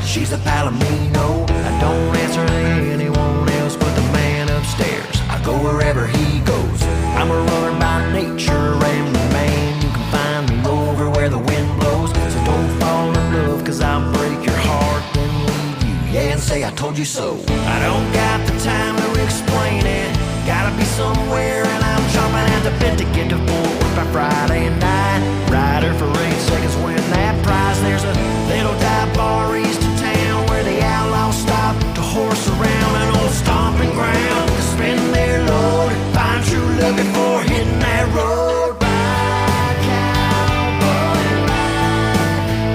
She's a Palomino. I don't answer to anyone else but the man upstairs. I go wherever he goes. I'm a runner by nature, and man, you can find me over where the wind blows. So don't fall in love, cause I'll break your heart and leave you, yeah, and say I told you so. I don't got the time to explain it. Gotta be somewhere, and I'm chomping at the bit to get to Fort Worth by Friday night. Ride her for 8 seconds, win that prize. There's a little dive bar east of town where the outlaws stop to horse around an old stomping ground to spin their load, find true love before hitting that road. Ride, cowboy, ride,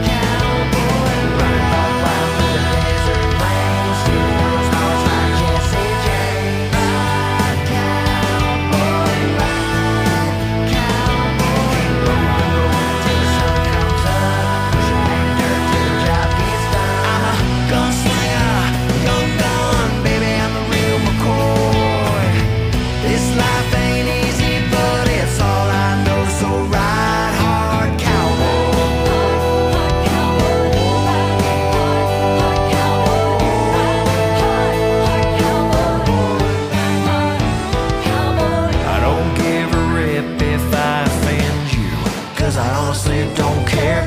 cowboy, ride, ride through the desert rain, stealing on stars like Jesse James. Ride, cowboy, ride, cowboy, roll till the sun comes up, pushing that dirt till the job gets done. I'm a gunslinger, young gun, baby, I'm a real McCoy. This life ain't easy, but it's all I know, so ride hard, cowboy. I don't give a rip if I offend you, cause I honestly don't care.